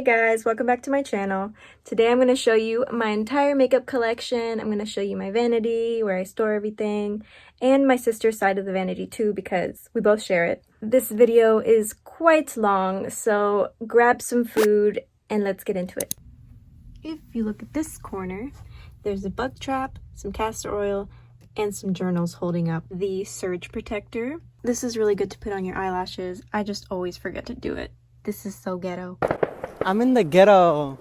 Hey guys, welcome back to my channel. Today I'm going to show you my entire makeup collection. I'm going to show you my vanity, where I store everything, and my sister's side of the vanity too because we both share it. This video is quite long, so grab some food and let's get into it. If you look at this corner, there's a bug trap, some castor oil, and some journals holding up the surge protector. This is really good to put on your eyelashes. I just always forget to do it. This is so ghetto. I'm in the ghetto.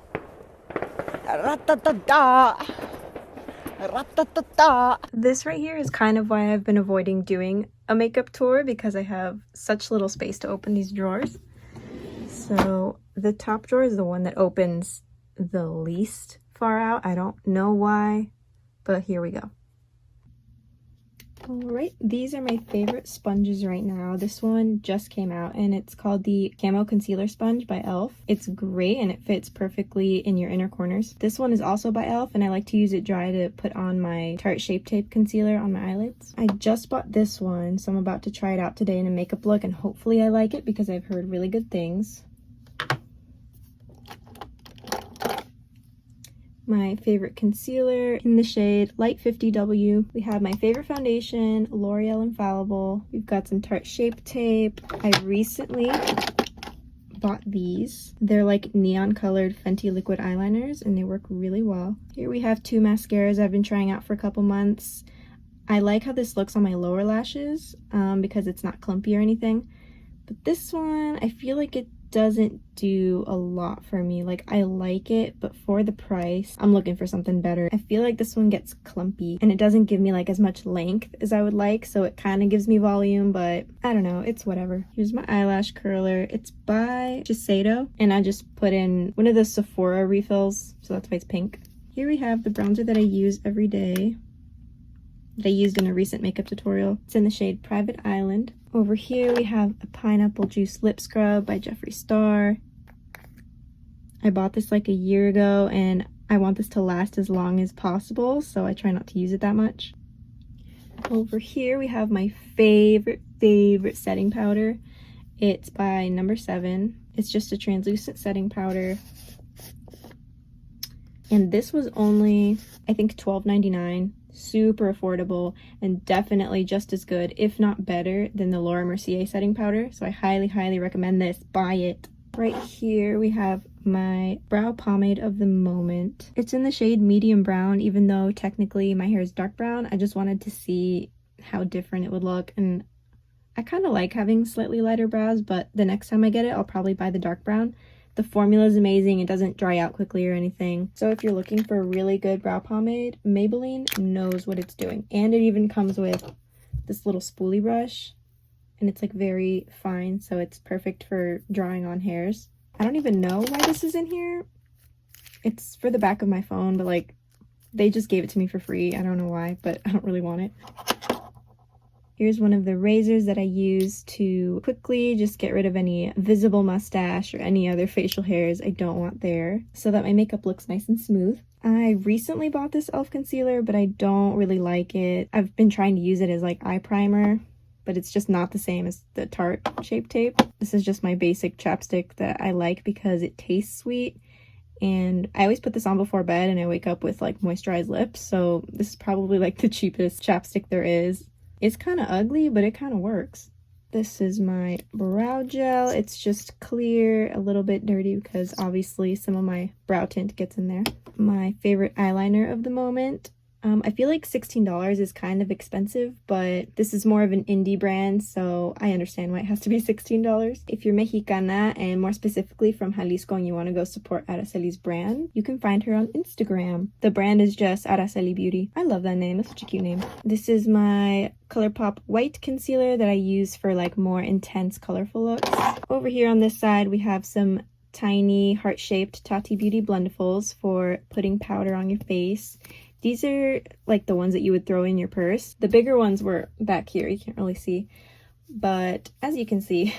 Ra-ta-ta-ta. Ra-ta-ta-ta. This right here is kind of why I've been avoiding doing a makeup tour, because I have such little space to open these drawers. So the top drawer is the one that opens the least far out. I don't know why, but here we go. Alright, these are my favorite sponges right now. This one just came out and it's called the Camo Concealer Sponge by e.l.f. It's great and it fits perfectly in your inner corners. This one is also by e.l.f. and I like to use it dry to put on my Tarte Shape Tape concealer on my eyelids. I just bought this one, so I'm about to try it out today in a makeup look and hopefully I like it because I've heard really good things. My favorite concealer in the shade Light 50W. We have my favorite foundation, L'Oreal Infallible. We've got some Tarte Shape Tape. I recently bought these. They're like neon colored Fenty liquid eyeliners and they work really well. Here we have two mascaras I've been trying out for a couple months. I like how this looks on my lower lashes because it's not clumpy or anything. But this one, I feel like it doesn't do a lot for me. Like, I like it, but for the price, I'm looking for something better. I feel like this one gets clumpy and it doesn't give me like as much length as I would like, so it kind of gives me volume, but I don't know, it's whatever. Here's my eyelash curler. It's by Shiseido and I just put in one of the Sephora refills, so that's why it's pink. Here we have the bronzer that I use every day, that I used in a recent makeup tutorial. It's in the shade Private Island. Over here we have a pineapple juice lip scrub by Jeffree Star. I bought this like a year ago and I want this to last as long as possible, so I try not to use it that much. Over here we have my favorite setting powder. It's by No. 7. It's just a translucent setting powder. And this was only, I think, $12.99. Super affordable and definitely just as good, if not better, than the Laura Mercier setting powder. So I highly recommend this. Buy it. Right here we have my brow pomade of the moment. It's in the shade medium brown, even though technically my hair is dark brown. I just wanted to see how different it would look, and I kind of like having slightly lighter brows, but the next time I get it I'll probably buy the dark brown. The formula is amazing. It doesn't dry out quickly or anything. So if you're looking for a really good brow pomade, Maybelline knows what it's doing. And it even comes with this little spoolie brush. And it's like very fine, so it's perfect for drawing on hairs. I don't even know why this is in here. It's for the back of my phone, but like they just gave it to me for free. I don't know why, but I don't really want it. Here's one of the razors that I use to quickly just get rid of any visible mustache or any other facial hairs I don't want there, so that my makeup looks nice and smooth. I recently bought this e.l.f. concealer, but I don't really like it. I've been trying to use it as like eye primer, but it's just not the same as the Tarte Shape Tape. This is just my basic chapstick that I like because it tastes sweet. And I always put this on before bed and I wake up with like moisturized lips, so this is probably like the cheapest chapstick there is. It's kind of ugly, but it kind of works. This is my brow gel. It's just clear, a little bit dirty because obviously some of my brow tint gets in there. My favorite eyeliner of the moment. I feel like $16 is kind of expensive, but this is more of an indie brand, so I understand why it has to be $16. If you're Mexicana, and more specifically from Jalisco, and you want to go support Araceli's brand, you can find her on Instagram. The brand is just Araceli Beauty. I love that name. That's such a cute name. This is my ColourPop white concealer that I use for like more intense, colorful looks. Over here on this side, we have some tiny heart-shaped Tati Beauty blendables for putting powder on your face. These are like the ones that you would throw in your purse. The bigger ones were back here, you can't really see. But as you can see,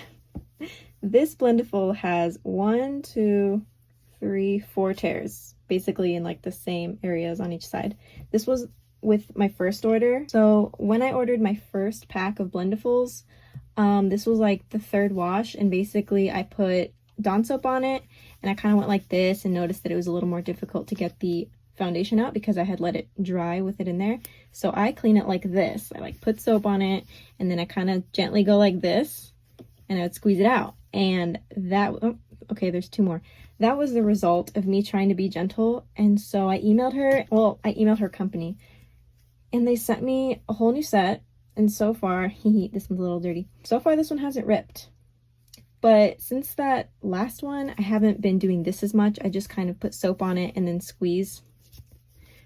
this blendable has 1, 2, 3, 4 tears, basically in like the same areas on each side. This was with my first order. So when I ordered my first pack of blendables, this was like the third wash, and basically I put Dawn soap on it and I kind of went like this and noticed that it was a little more difficult to get the foundation out because I had let it dry with it in there. So I clean it like this. I like put soap on it, and then I kind of gently go like this, and I would squeeze it out. And that, oh, okay, there's two more. That was the result of me trying to be gentle. And so I emailed her, well, I emailed her company, and they sent me a whole new set. And so far, this one's a little dirty. So far, this one hasn't ripped. But since that last one, I haven't been doing this as much. I just kind of put soap on it and then squeeze.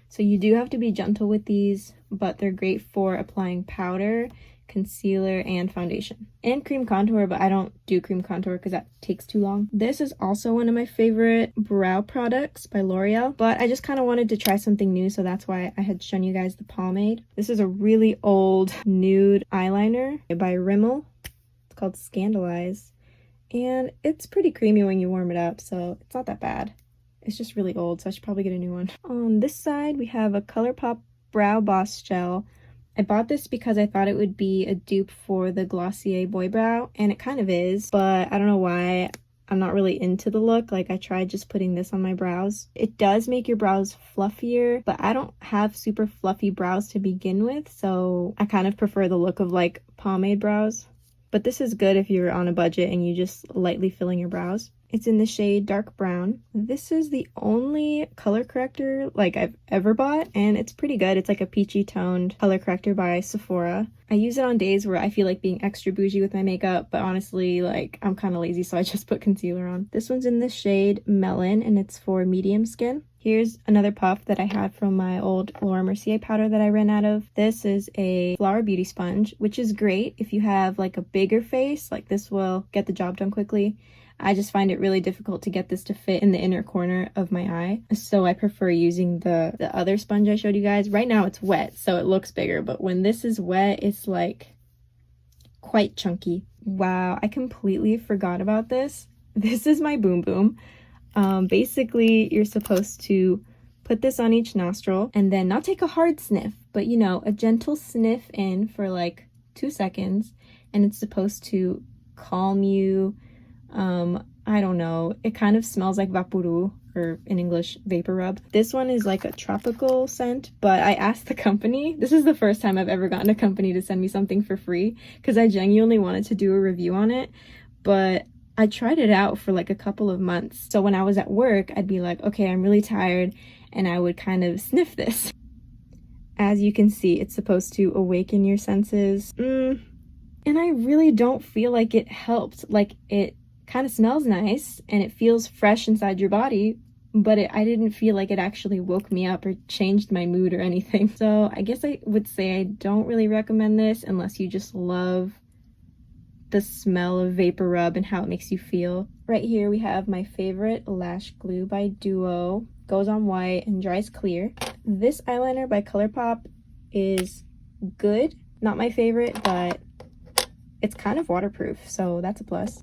So you do have to be gentle with these, but they're great for applying powder, concealer, and foundation. And cream contour, but I don't do cream contour because that takes too long. This is also one of my favorite brow products by L'Oreal, but I just kind of wanted to try something new, so that's why I had shown you guys the pomade. This is a really old nude eyeliner by Rimmel. It's called Scandalize, and it's pretty creamy when you warm it up, so it's not that bad. It's just really old, so I should probably get a new one. On this side, we have a ColourPop Brow Boss Gel. I bought this because I thought it would be a dupe for the Glossier Boy Brow, and it kind of is, but I don't know why. I'm not really into the look. Like, I tried just putting this on my brows. It does make your brows fluffier, but I don't have super fluffy brows to begin with, so I kind of prefer the look of like pomade brows. But this is good if you're on a budget and you just lightly filling your brows. It's in the shade dark brown. This is the only color corrector like I've ever bought, and it's pretty good. It's like a peachy toned color corrector by Sephora. I use it on days where I feel like being extra bougie with my makeup, but honestly, like, I'm kind of lazy, so I just put concealer on. This one's in the shade Melon, and it's for medium skin. Here's another puff that I had from my old Laura Mercier powder that I ran out of. This is a Flower Beauty sponge, which is great if you have like a bigger face. Like, this will get the job done quickly. I just find it really difficult to get this to fit in the inner corner of my eye, so I prefer using the other sponge I showed you guys. Right now it's wet, so it looks bigger, but when this is wet, it's like quite chunky. Wow, I completely forgot about this. This is my Boom Boom. Basically, you're supposed to put this on each nostril and then not take a hard sniff, but you know, a gentle sniff in for like 2 seconds, and it's supposed to calm you. I don't know, it kind of smells like Vaporu, or in English, vapor rub. This one is like a tropical scent, but I asked the company, this is the first time I've ever gotten a company to send me something for free, because I genuinely wanted to do a review on it, but I tried it out for like a couple of months. So when I was at work, I'd be like, okay, I'm really tired, and I would kind of sniff this. As you can see, it's supposed to awaken your senses. And I really don't feel like it helped. Like, it kind of smells nice and it feels fresh inside your body, but I didn't feel like it actually woke me up or changed my mood or anything. So I guess I would say I don't really recommend this unless you just love the smell of vapor rub and how it makes you feel. Right here we have my favorite lash glue by Duo. Goes on white and dries clear. This eyeliner by ColourPop is good. Not my favorite, but it's kind of waterproof, so that's a plus.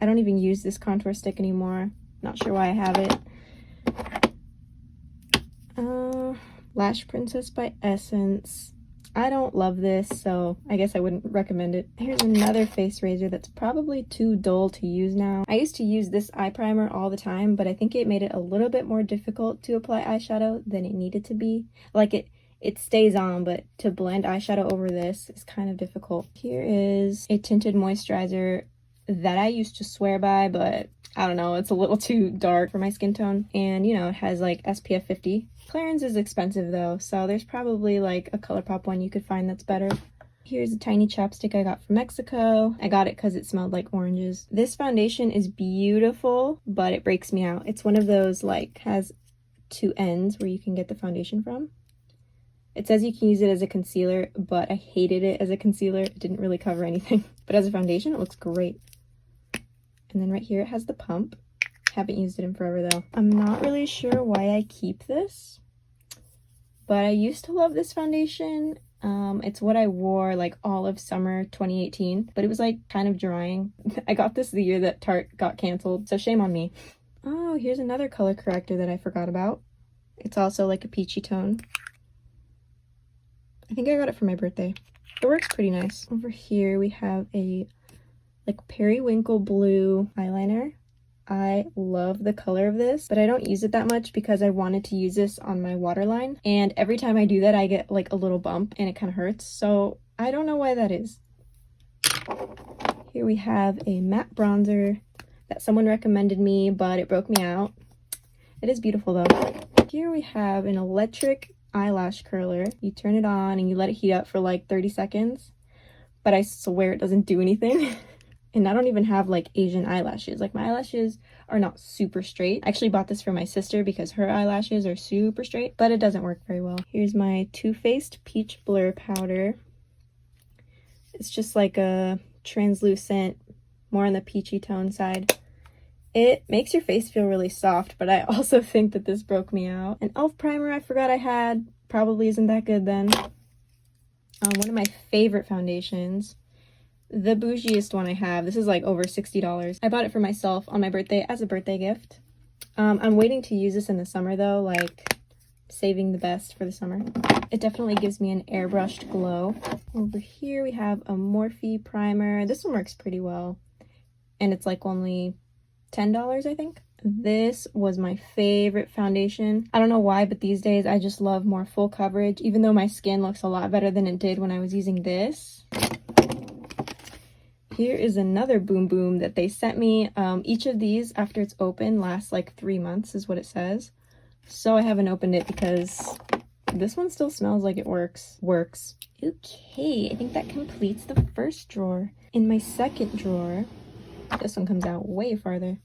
I don't even use this contour stick anymore. Not sure why I have it. Lash Princess by Essence. I don't love this, so I guess I wouldn't recommend it. Here's another face razor that's probably too dull to use now. I used to use this eye primer all the time, but I think it made it a little bit more difficult to apply eyeshadow than it needed to be. Like, it stays on, but to blend eyeshadow over this is kind of difficult. Here is a tinted moisturizer that I used to swear by, but I don't know, it's a little too dark for my skin tone. And, you know, it has like SPF 50. Clarins is expensive though, so there's probably like a ColourPop one you could find that's better. Here's a tiny chapstick I got from Mexico. I got it because it smelled like oranges. This foundation is beautiful, but it breaks me out. It's one of those, like, has 2 ends where you can get the foundation from. It says you can use it as a concealer, but I hated it as a concealer. It didn't really cover anything. But as a foundation, it looks great. And then right here it has the pump. Haven't used it in forever though. I'm not really sure why I keep this, but I used to love this foundation. It's what I wore like all of summer 2018, but it was like kind of drying. I got this the year that Tarte got canceled, so shame on me. Oh, here's another color corrector that I forgot about. It's also like a peachy tone. I think I got it for my birthday. It works pretty nice. Over here we have a like periwinkle blue eyeliner. I love the color of this, but I don't use it that much because I wanted to use this on my waterline. And every time I do that, I get like a little bump and it kind of hurts. So I don't know why that is. Here we have a matte bronzer that someone recommended me, but it broke me out. It is beautiful though. Here we have an electric eyelash curler. You turn it on and you let it heat up for like 30 seconds, but I swear it doesn't do anything. And I don't even have like Asian eyelashes. Like my eyelashes are not super straight. I actually bought this for my sister because her eyelashes are super straight, but it doesn't work very well. Here's my Too Faced Peach Blur Powder. It's just like a translucent, more on the peachy tone side. It makes your face feel really soft, but I also think that this broke me out. An e.l.f. primer I forgot I had. Probably isn't that good then. One of my favorite foundations. The bougiest one I have. This is like over $60. I bought it for myself on my birthday as a birthday gift. I'm waiting to use this in the summer though, like saving the best for the summer. It definitely gives me an airbrushed glow. Over here we have a Morphe primer. This one works pretty well. And it's like only $10, I think. This was my favorite foundation. I don't know why, but these days I just love more full coverage, even though my skin looks a lot better than it did when I was using this. Here is another Boom Boom that they sent me. Each of these, after it's open, lasts like 3 months is what it says. So I haven't opened it because this one still smells like it works. Okay, I think that completes the first drawer. In my second drawer, this one comes out way farther.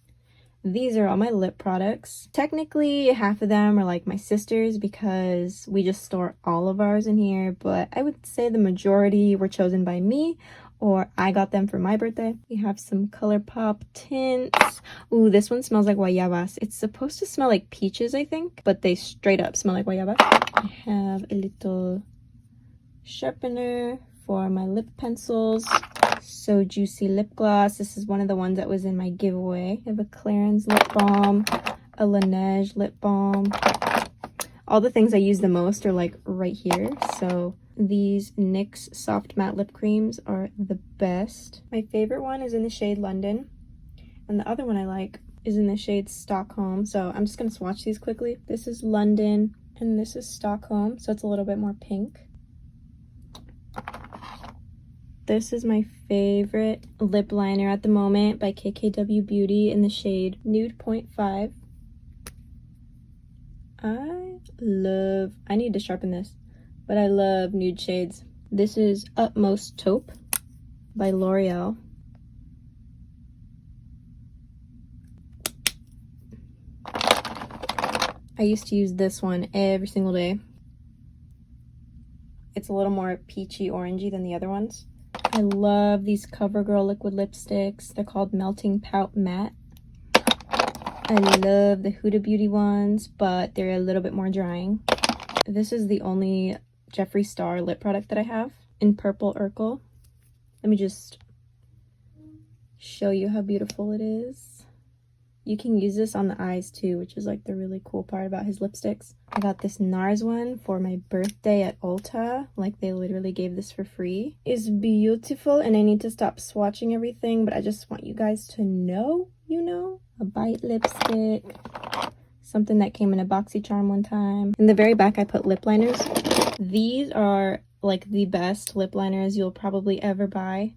These are all my lip products. Technically, half of them are like my sister's because we just store all of ours in here, but I would say the majority were chosen by me, or I got them for my birthday. We have some ColourPop tints. Ooh, this one smells like guayabas. It's supposed to smell like peaches, I think, but they straight up smell like guayaba. I have a little sharpener for my lip pencils. So Juicy lip gloss. This is one of the ones that was in my giveaway. I have a Clarins lip balm, a Laneige lip balm. All the things I use the most are like right here. So these NYX soft matte lip creams are the best. My favorite one is in the shade London, and the other one I like is in the shade Stockholm. So I'm just gonna swatch these quickly. This is London and this is Stockholm, so it's a little bit more pink. This is my favorite lip liner at the moment by KKW Beauty in the shade Nude 0.5. I need to sharpen this, but I love nude shades. This is Utmost Taupe by L'Oreal. I used to use this one every single day. It's a little more peachy orangey than the other ones. I love these CoverGirl liquid lipsticks. They're called Melting Pout Matte. I love the Huda Beauty ones, but they're a little bit more drying. This is the only Jeffree Star lip product that I have in Purple Urkel. Let me just show you how beautiful it is. You can use this on the eyes too, which is like the really cool part about his lipsticks. I got this NARS one for my birthday at Ulta. Like they literally gave this for free. It's beautiful, and I need to stop swatching everything, but I just want you guys to know, you know, a Bite lipstick. Something that came in a BoxyCharm one time. In the very back I put lip liners. These are like the best lip liners you'll probably ever buy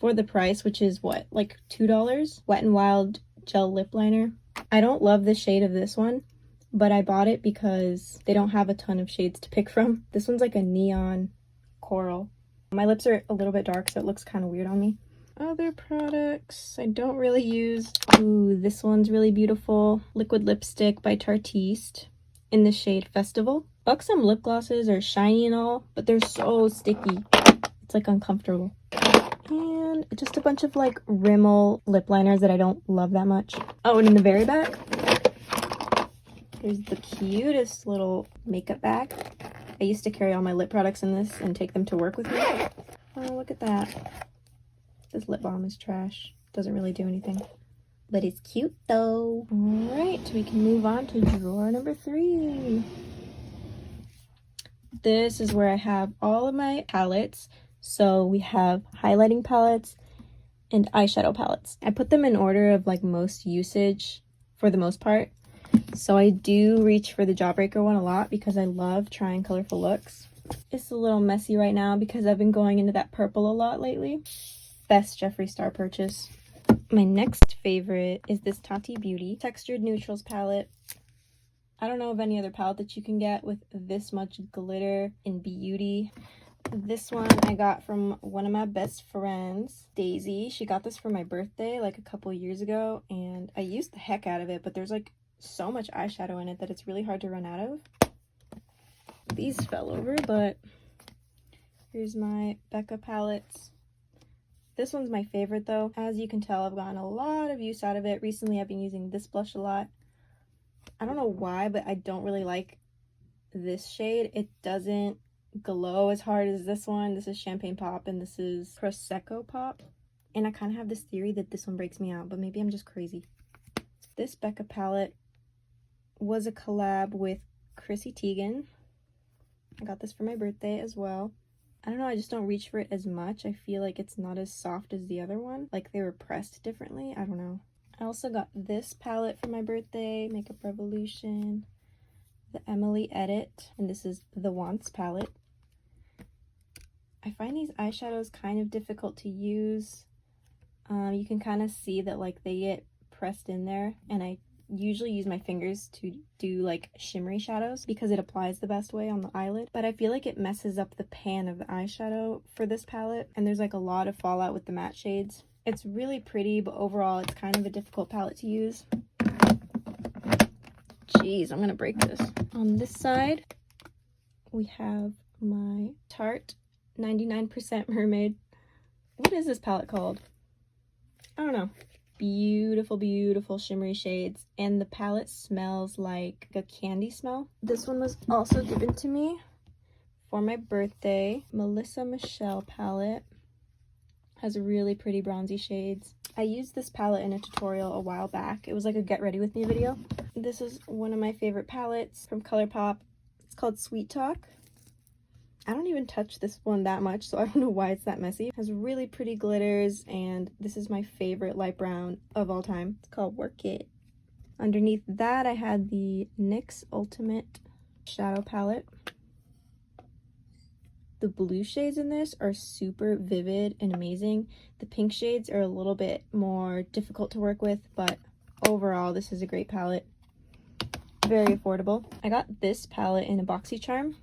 for the price, which is what, like $2? Wet n Wild gel lip liner. I don't love the shade of this one, but I bought it because they don't have a ton of shades to pick from. This one's like a neon coral. My lips are a little bit dark, so it looks kind of weird on me. Other products I don't really use. Ooh, this one's really beautiful. Liquid lipstick by Tartiste in the shade Festival. Buxom lip glosses are shiny and all, but they're so sticky. It's like uncomfortable. And just a bunch of like Rimmel lip liners that I don't love that much. Oh, and in the very back, there's the cutest little makeup bag. I used to carry all my lip products in this and take them to work with me. Oh, look at that. This lip balm is trash. Doesn't really do anything. But it's cute though. Alright, we can move on to drawer number 3. This is where I have all of my palettes. So we have highlighting palettes, and eyeshadow palettes. I put them in order of like most usage for the most part. So I do reach for the Jawbreaker one a lot because I love trying colorful looks. It's a little messy right now because I've been going into that purple a lot lately. Best Jeffree Star purchase. My next favorite is this Tati Beauty Textured Neutrals palette. I don't know of any other palette that you can get with this much glitter and beauty. This one I got from one of my best friends, Daisy. She got this for my birthday like a couple years ago, and I used the heck out of it, but there's like so much eyeshadow in it that it's really hard to run out of. These fell over, but here's my Becca palettes. This one's my favorite though. As you can tell, I've gotten a lot of use out of it. Recently, I've been using this blush a lot. I don't know why, but I don't really like this shade. It doesn't glow as hard as this one. This is Champagne Pop and this is Prosecco Pop. And I kind of have this theory that this one breaks me out, but maybe I'm just crazy. This Becca palette was a collab with Chrissy Teigen. I got this for my birthday as well. I don't know, I just don't reach for it as much. I feel like it's not as soft as the other one. Like they were pressed differently. I don't know. I also got this palette for my birthday, Makeup Revolution, the Emily Edit, and this is the Wants palette. I find these eyeshadows kind of difficult to use. You can kind of see that like they get pressed in there, and I usually use my fingers to do like shimmery shadows because it applies the best way on the eyelid, but I feel like it messes up the pan of the eyeshadow for this palette, and there's like a lot of fallout with the matte shades. It's really pretty, but overall it's kind of a difficult palette to use. Jeez, I'm gonna break this. On this side we have my Tarte 99% Mermaid. What is this palette called? I don't know. Beautiful, beautiful shimmery shades, and the palette smells like a candy smell. This one was also given to me for my birthday. Melissa Michelle palette. Has really pretty bronzy shades. I used this palette in a tutorial a while back. It was like a get ready with me video. This is one of my favorite palettes from ColourPop. It's called Sweet Talk. I don't even touch this one that much, so I don't know why it's that messy. It has really pretty glitters, and this is my favorite light brown of all time. It's called Work It. Underneath that, I had the NYX Ultimate Shadow Palette. The blue shades in this are super vivid and amazing. The pink shades are a little bit more difficult to work with, but overall, this is a great palette. Very affordable. I got this palette in a BoxyCharm,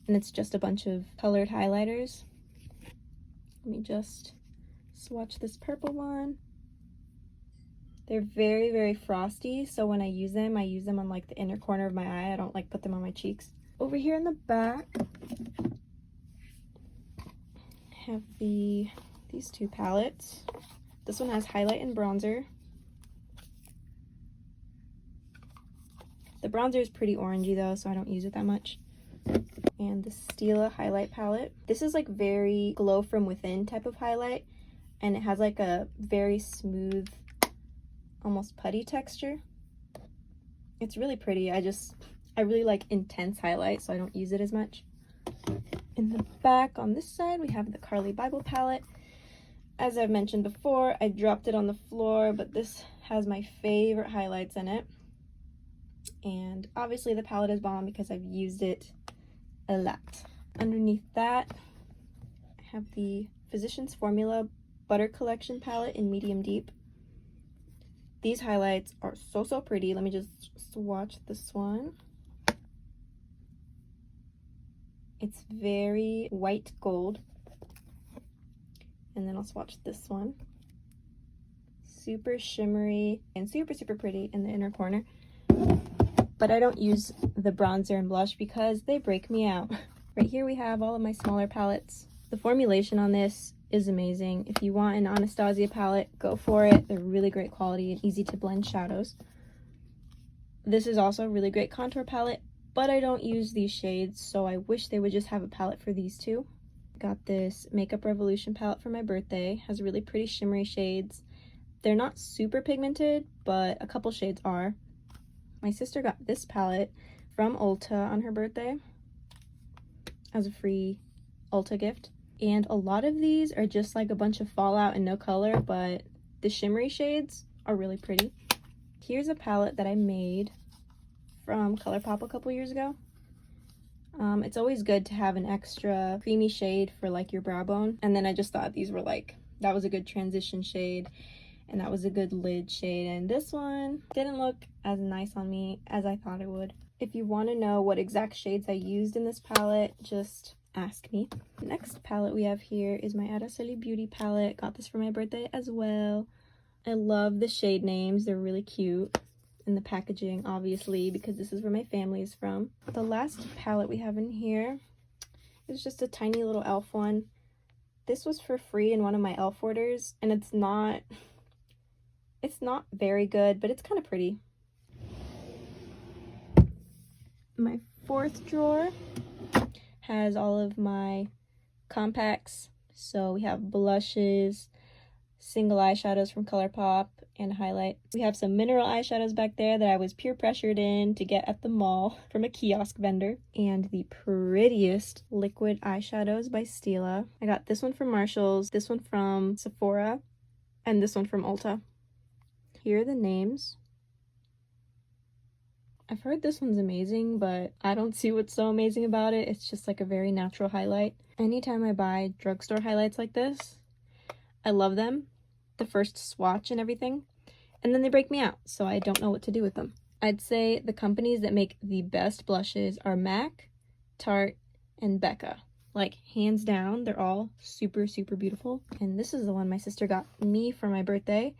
and it's just a bunch of colored highlighters. Let me just swatch this purple one. They're very, very frosty, so when I use them on like the inner corner of my eye. I don't like put them on my cheeks. Over here in the back, I have these two palettes. This one has highlight and bronzer. The bronzer is pretty orangey though, so I don't use it that much. And the Stila highlight palette. This is like very glow from within type of highlight, and it has like a very smooth, almost putty texture. It's really pretty. I really like intense highlight, so I don't use it as much. In the back on this side, we have the Carly Bible palette. As I've mentioned before, I dropped it on the floor, but this has my favorite highlights in it. And obviously the palette is bomb because I've used it a lot. Underneath that, I have the Physicians Formula Butter Collection palette in medium deep. These highlights are so pretty. Let me just swatch this one. It's very white gold. And then I'll swatch this one. Super shimmery and super pretty in the inner corner. But I don't use the bronzer and blush because they break me out. Right here we have all of my smaller palettes. The formulation on this is amazing. If you want an Anastasia palette, go for it. They're really great quality and easy to blend shadows. This is also a really great contour palette, but I don't use these shades, so I wish they would just have a palette for these two. Got this Makeup Revolution palette for my birthday. Has really pretty shimmery shades. They're not super pigmented, but a couple shades are. My sister got this palette from Ulta on her birthday as a free Ulta gift. And a lot of these are just like a bunch of fallout and no color, but the shimmery shades are really pretty. Here's a palette that I made from ColourPop a couple years ago. It's always good to have an extra creamy shade for like your brow bone. And then I just thought these were like, that was a good transition shade and that was a good lid shade. And this one didn't look as nice on me as I thought it would. If you want to know what exact shades I used in this palette, just ask me. The next palette we have here is my Araceli Beauty palette. Got this for my birthday as well. I love the shade names, they're really cute. And the packaging, obviously, because this is where my family is from. The last palette we have in here is just a tiny little e.l.f. one. This was for free in one of my e.l.f. orders, and it's not very good, but it's kind of pretty. My fourth drawer has all of my compacts. So we have blushes, single eyeshadows from ColourPop, and highlight. We have some mineral eyeshadows back there that I was peer pressured in to get at the mall from a kiosk vendor. And the prettiest liquid eyeshadows by Stila. I got this one from Marshall's, this one from Sephora, and this one from Ulta. Here are the names. I've heard this one's amazing, but I don't see what's so amazing about it. It's just like a very natural highlight. Anytime I buy drugstore highlights like this, I love them, the first swatch and everything, and then they break me out, so I don't know what to do with them. I'd say the companies that make the best blushes are MAC, Tarte, and Becca. Like, hands down, they're all super, super beautiful. And this is the one my sister got me for my birthday,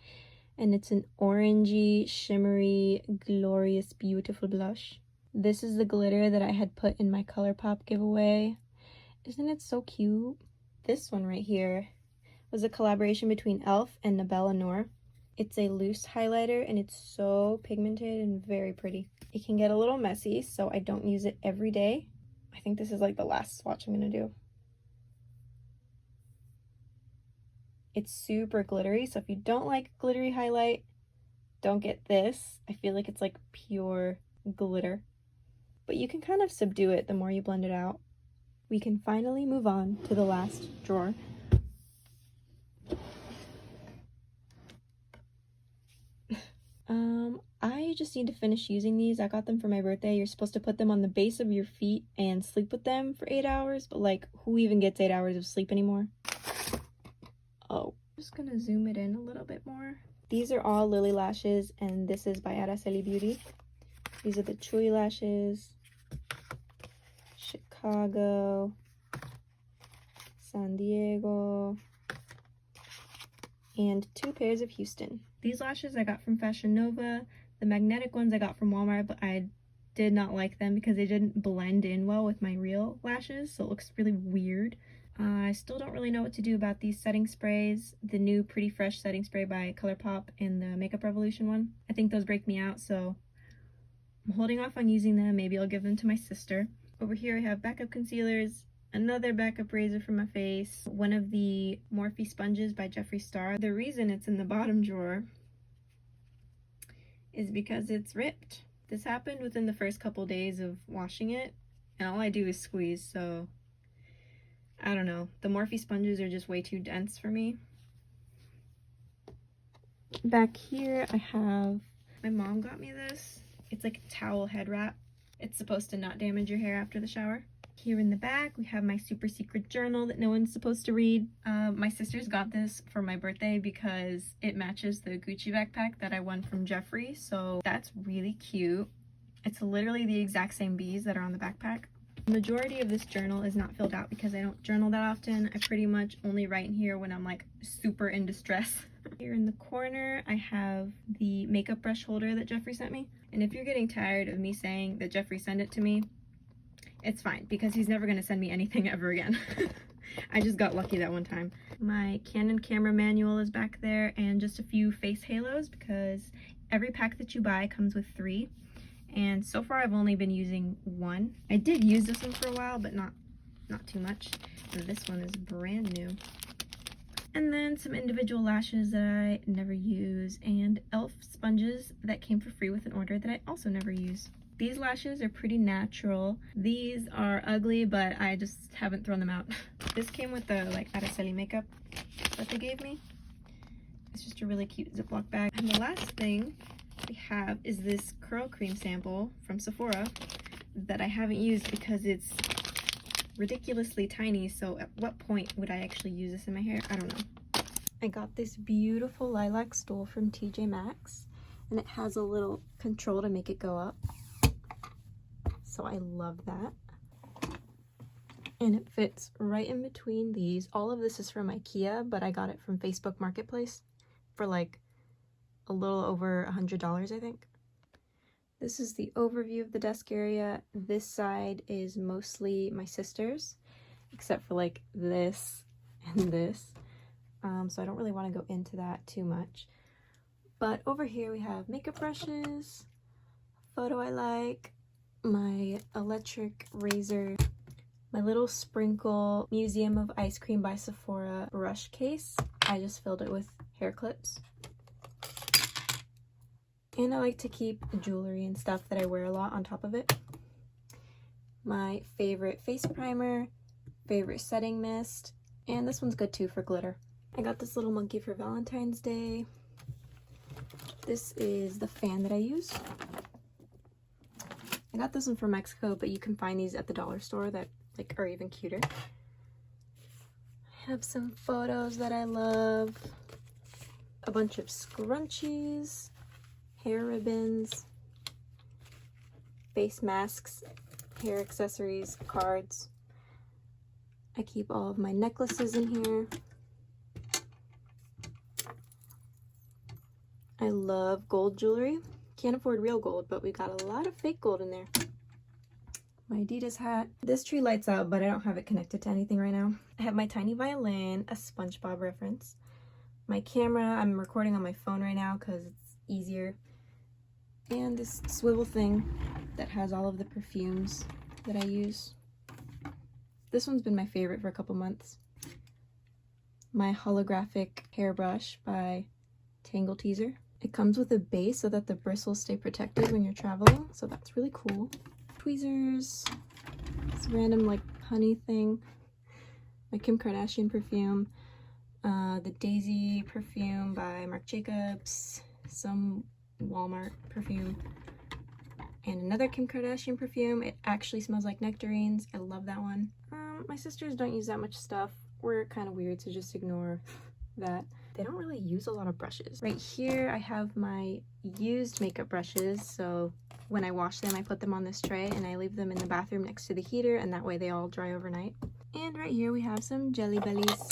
and it's an orangey, shimmery, glorious, beautiful blush. This is the glitter that I had put in my ColourPop giveaway. Isn't it so cute? This one right here was a collaboration between e.l.f. and Nabella Noor. It's a loose highlighter and it's so pigmented and very pretty. It can get a little messy, so I don't use it every day. I think this is like the last swatch I'm gonna do. It's super glittery, so if you don't like glittery highlight, don't get this. I feel like it's like pure glitter. But you can kind of subdue it the more you blend it out. We can finally move on to the last drawer. I just need to finish using these. I got them for my birthday. You're supposed to put them on the base of your feet and sleep with them for 8 hours, but like, who even gets 8 hours of sleep anymore? Oh, I'm just gonna zoom it in a little bit more. These are all Lily lashes, and this is by Araceli Beauty. These are the Chewy lashes, Chicago, San Diego, and 2 pairs of Houston. These lashes I got from Fashion Nova. The magnetic ones I got from Walmart, but I did not like them because they didn't blend in well with my real lashes, so it looks really weird. I still don't really know what to do about these setting sprays. The new Pretty Fresh setting spray by ColourPop and the Makeup Revolution one. I think those break me out, so I'm holding off on using them. Maybe I'll give them to my sister. Over here I have backup concealers, another backup razor for my face, one of the Morphe sponges by Jeffree Star. The reason it's in the bottom drawer is because it's ripped. This happened within the first couple days of washing it, and all I do is squeeze, so I don't know. The Morphe sponges are just way too dense for me. Back here I have, my mom got me this. It's like a towel head wrap. It's supposed to not damage your hair after the shower. Here in the back we have my super secret journal that no one's supposed to read. My sisters got this for my birthday because it matches the Gucci backpack that I won from Jeffree, so that's really cute. It's literally the exact same bees that are on the backpack. The majority of this journal is not filled out because I don't journal that often. I pretty much only write in here when I'm like super in distress. Here in the corner I have the makeup brush holder that Jeffree sent me. And if you're getting tired of me saying that Jeffree sent it to me, it's fine, because he's never going to send me anything ever again. I just got lucky that one time. My Canon camera manual is back there, and just a few face halos, because every pack that you buy comes with 3. And so far I've only been using 1. I did use this one for a while, but not too much. And this one is brand new. And then some individual lashes that I never use, and e.l.f. sponges that came for free with an order that I also never use. These lashes are pretty natural. These are ugly, but I just haven't thrown them out. This came with the like Araceli makeup that they gave me. It's just a really cute Ziploc bag. And the last thing we have is this curl cream sample from Sephora that I haven't used because it's ridiculously tiny. So at what point would I actually use this in my hair? I don't know. I got this beautiful lilac stool from TJ Maxx, and it has a little control to make it go up. So I love that. And it fits right in between these. All of this is from IKEA, but I got it from Facebook Marketplace for like a little over $100, I think. This is the overview of the desk area. This side is mostly my sister's, except for like this and this. So I don't really want to go into that too much. But over here we have makeup brushes, photo I like, my electric razor, my little sprinkle Museum of Ice Cream by Sephora brush case. I just filled it with hair clips. And I like to keep jewelry and stuff that I wear a lot on top of it. My favorite face primer, favorite setting mist, and this one's good too for glitter. I got this little monkey for Valentine's Day. This is the fan that I use. I got this one from Mexico, but you can find these at the dollar store that like are even cuter. I have some photos that I love, a bunch of scrunchies, hair ribbons, face masks, hair accessories, cards. I keep all of my necklaces in here. I love gold jewelry. Can't afford real gold, but we got a lot of fake gold in there. My Adidas hat. This tree lights out, but I don't have it connected to anything right now. I have my tiny violin, a SpongeBob reference. My camera, I'm recording on my phone right now because it's easier. And this swivel thing that has all of the perfumes that I use. This one's been my favorite for a couple months. My holographic hairbrush by Tangle Teezer. It comes with a base so that the bristles stay protected when you're traveling, so that's really cool. Tweezers, this random like honey thing, my Kim Kardashian perfume, the Daisy perfume by Marc Jacobs, some Walmart perfume, and another Kim Kardashian perfume. It actually smells like nectarines. I love that one. My sisters don't use that much stuff. We're kind of weird, so just ignore that. They don't really use a lot of brushes. Right here I have my used makeup brushes, so when I wash them I put them on this tray and I leave them in the bathroom next to the heater, and that way they all dry overnight. And right here we have some Jelly Bellies.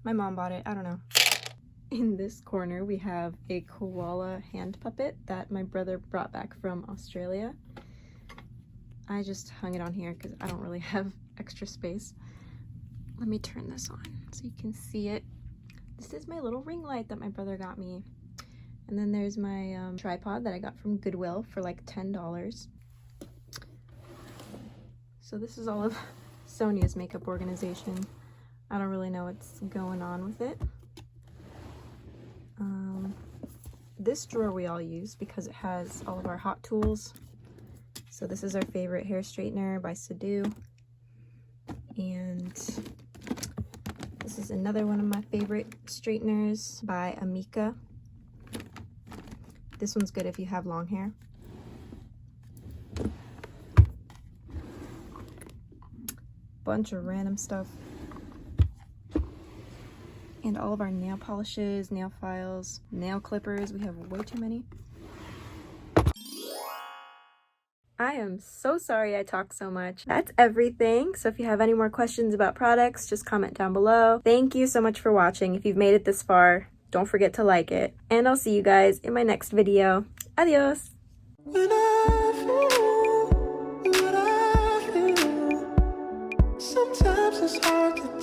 My mom bought it, I don't know. In this corner we have a koala hand puppet that my brother brought back from Australia. I just hung it on here because I don't really have extra space. Let me turn this on so you can see it. This is my little ring light that my brother got me. And then there's my tripod that I got from Goodwill for like $10. So this is all of Sonia's makeup organization. I don't really know what's going on with it. This drawer we all use because it has all of our hot tools. So this is our favorite hair straightener by Sadhu. And this is another one of my favorite straighteners by Amika. This one's good if you have long hair. Bunch of random stuff. And all of our nail polishes, nail files, nail clippers. We have way too many. I am so sorry I talk so much. That's everything. So if you have any more questions about products, just comment down below. Thank you so much for watching. If you've made it this far, don't forget to like it. And I'll see you guys in my next video. Adios! When I feel what I feel, sometimes it's hard to